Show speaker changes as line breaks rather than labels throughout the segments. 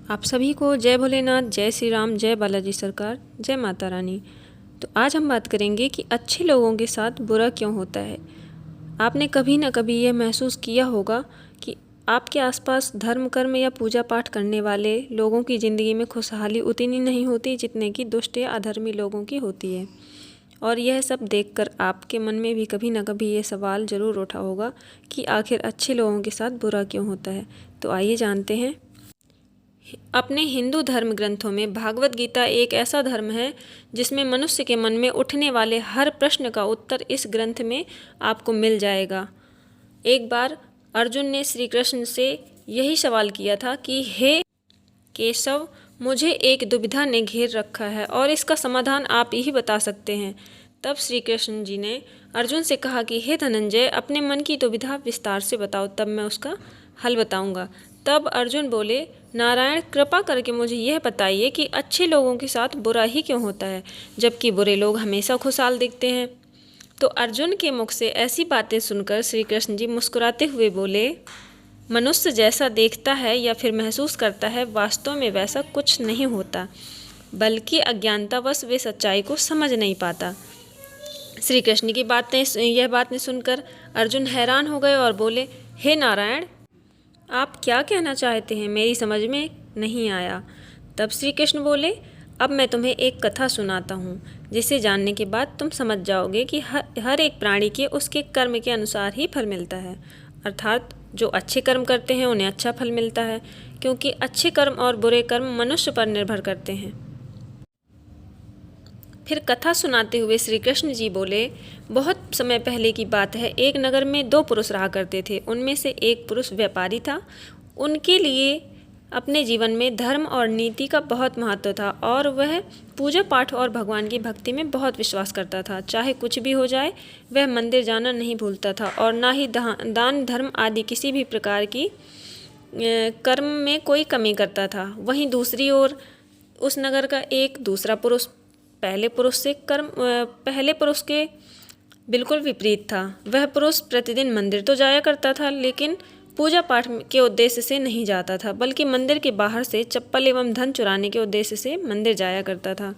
आप सभी को जय भोलेनाथ, जय श्री राम, जय बालाजी सरकार, जय माता रानी। तो आज हम बात करेंगे कि अच्छे लोगों के साथ बुरा क्यों होता है। आपने कभी ना कभी ये महसूस किया होगा कि आपके आसपास धर्म कर्म या पूजा पाठ करने वाले लोगों की ज़िंदगी में खुशहाली उतनी नहीं होती जितने कि दुष्ट या अधर्मी लोगों की होती है। और यह सब देखकर आपके मन में भी कभी ना कभी ये सवाल ज़रूर उठा होगा कि आखिर अच्छे लोगों के साथ बुरा क्यों होता है। तो आइए जानते हैं। अपने हिंदू धर्म ग्रंथों में भागवत गीता एक ऐसा धर्म है जिसमें मनुष्य के मन में उठने वाले हर प्रश्न का उत्तर इस ग्रंथ में आपको मिल जाएगा। एक बार अर्जुन ने श्री कृष्ण से यही सवाल किया था कि हे केशव, मुझे एक दुविधा ने घेर रखा है और इसका समाधान आप ही बता सकते हैं। तब श्री कृष्ण जी ने अर्जुन से कहा कि हे धनंजय, अपने मन की दुविधा विस्तार से बताओ, तब मैं उसका हल बताऊंगा। तब अर्जुन बोले, नारायण, कृपा करके मुझे यह बताइए कि अच्छे लोगों के साथ बुरा ही क्यों होता है जबकि बुरे लोग हमेशा खुशहाल दिखते हैं। तो अर्जुन के मुख से ऐसी बातें सुनकर श्री कृष्ण जी मुस्कुराते हुए बोले, मनुष्य जैसा देखता है या फिर महसूस करता है, वास्तव में वैसा कुछ नहीं होता, बल्कि अज्ञानतावश वे सच्चाई को समझ नहीं पाता। श्री कृष्ण की यह बातें सुनकर अर्जुन हैरान हो गए और बोले, हे नारायण, आप क्या कहना चाहते हैं, मेरी समझ में नहीं आया। तब श्री कृष्ण बोले, अब मैं तुम्हें एक कथा सुनाता हूँ जिसे जानने के बाद तुम समझ जाओगे कि हर एक प्राणी के उसके कर्म के अनुसार ही फल मिलता है। अर्थात जो अच्छे कर्म करते हैं उन्हें अच्छा फल मिलता है, क्योंकि अच्छे कर्म और बुरे कर्म मनुष्य पर निर्भर करते हैं। फिर कथा सुनाते हुए श्री कृष्ण जी बोले, बहुत समय पहले की बात है, एक नगर में दो पुरुष रहा करते थे। उनमें से एक पुरुष व्यापारी था। उनके लिए अपने जीवन में धर्म और नीति का बहुत महत्व था और वह पूजा पाठ और भगवान की भक्ति में बहुत विश्वास करता था। चाहे कुछ भी हो जाए, वह मंदिर जाना नहीं भूलता था और ना ही दान धर्म आदि किसी भी प्रकार की कर्म में कोई कमी करता था। वहीं दूसरी ओर उस नगर का एक दूसरा पुरुष पहले पुरुष के बिल्कुल विपरीत था। वह पुरुष प्रतिदिन मंदिर तो जाया करता था, लेकिन पूजा पाठ के उद्देश्य से नहीं जाता था, बल्कि मंदिर के बाहर से चप्पल एवं धन चुराने के उद्देश्य से मंदिर जाया करता था।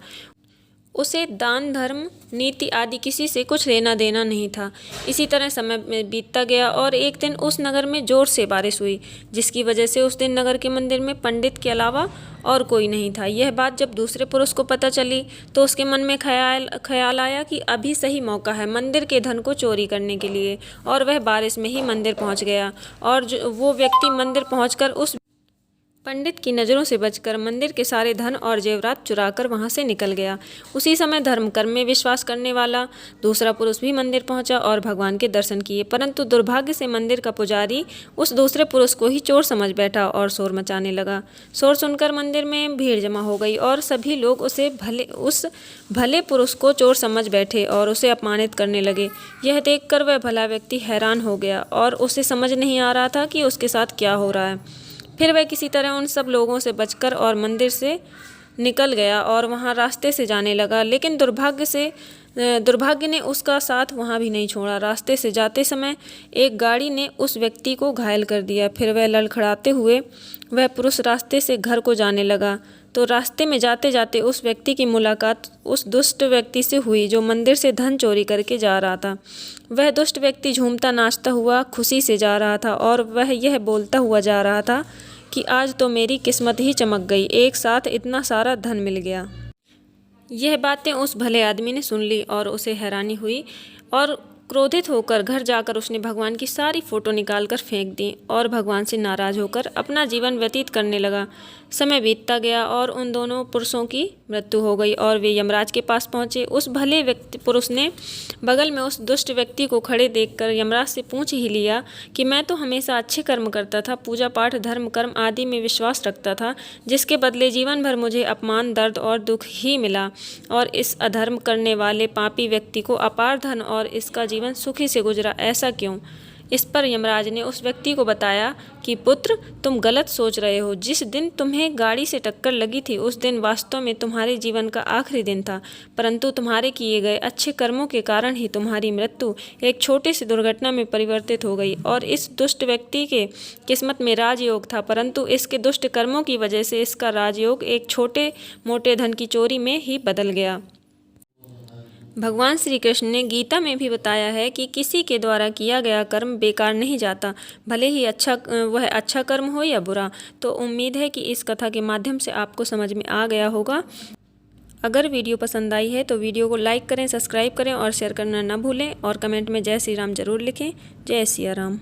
उसे दान धर्म नीति आदि किसी से कुछ लेना देना नहीं था। इसी तरह समय में बीतता गया और एक दिन उस नगर में जोर से बारिश हुई, जिसकी वजह से उस दिन नगर के मंदिर में पंडित के अलावा और कोई नहीं था। यह बात जब दूसरे पुरुष को पता चली तो उसके मन में ख्याल आया कि अभी सही मौका है मंदिर के धन को चोरी करने के लिए, और वह बारिश में ही मंदिर पहुंच गया। और वो व्यक्ति मंदिर पहुंचकर उस पंडित की नज़रों से बचकर मंदिर के सारे धन और जेवरात चुराकर वहां से निकल गया। उसी समय धर्म कर्म में विश्वास करने वाला दूसरा पुरुष भी मंदिर पहुंचा और भगवान के दर्शन किए, परंतु दुर्भाग्य से मंदिर का पुजारी उस दूसरे पुरुष को ही चोर समझ बैठा और शोर मचाने लगा। शोर सुनकर मंदिर में भीड़ जमा हो गई और सभी लोग उस भले पुरुष को चोर समझ बैठे और उसे अपमानित करने लगे। यह देखकर वह भला व्यक्ति हैरान हो गया और उसे समझ नहीं आ रहा था कि उसके साथ क्या हो रहा है। फिर वह किसी तरह उन सब लोगों से बचकर और मंदिर से निकल गया और वहां रास्ते से जाने लगा, लेकिन दुर्भाग्य ने उसका साथ वहां भी नहीं छोड़ा। रास्ते से जाते समय एक गाड़ी ने उस व्यक्ति को घायल कर दिया। फिर वह लड़खड़ाते हुए वह पुरुष रास्ते से घर को जाने लगा। तो रास्ते में जाते जाते उस व्यक्ति की मुलाकात उस दुष्ट व्यक्ति से हुई जो मंदिर से धन चोरी करके जा रहा था। वह दुष्ट व्यक्ति झूमता नाचता हुआ खुशी से जा रहा था और वह यह बोलता हुआ जा रहा था कि आज तो मेरी किस्मत ही चमक गई, एक साथ इतना सारा धन मिल गया। यह बातें उस भले आदमी ने सुन ली और उसे हैरानी हुई और क्रोधित होकर घर जाकर उसने भगवान की सारी फ़ोटो निकालकर फेंक दी और भगवान से नाराज़ होकर अपना जीवन व्यतीत करने लगा। समय बीतता गया और उन दोनों पुरुषों की मृत्यु हो गई और वे यमराज के पास पहुँचे। उस भले पुरुष ने बगल में उस दुष्ट व्यक्ति को खड़े देखकर यमराज से पूछ ही लिया कि मैं तो हमेशा अच्छे कर्म करता था, पूजा पाठ धर्म कर्म आदि में विश्वास रखता था, जिसके बदले जीवन भर मुझे अपमान दर्द और दुख ही मिला, और इस अधर्म करने वाले पापी व्यक्ति को अपार धन और इसका जीवन सुखी से गुजरा, ऐसा क्यों? इस पर यमराज ने उस व्यक्ति को बताया कि पुत्र, तुम गलत सोच रहे हो। जिस दिन तुम्हें गाड़ी से टक्कर लगी थी उस दिन वास्तव में तुम्हारे जीवन का आखिरी दिन था, परंतु तुम्हारे किए गए अच्छे कर्मों के कारण ही तुम्हारी मृत्यु एक छोटी सी दुर्घटना में परिवर्तित हो गई। और इस दुष्ट व्यक्ति के किस्मत में राजयोग था, परंतु इसके दुष्ट कर्मों की वजह से इसका राजयोग एक छोटे मोटे धन की चोरी में ही बदल गया। भगवान श्री कृष्ण ने गीता में भी बताया है कि किसी के द्वारा किया गया कर्म बेकार नहीं जाता, भले ही वह अच्छा कर्म हो या बुरा। तो उम्मीद है कि इस कथा के माध्यम से आपको समझ में आ गया होगा। अगर वीडियो पसंद आई है तो वीडियो को लाइक करें, सब्सक्राइब करें और शेयर करना न भूलें, और कमेंट में जय श्री राम जरूर लिखें। जय सिया राम।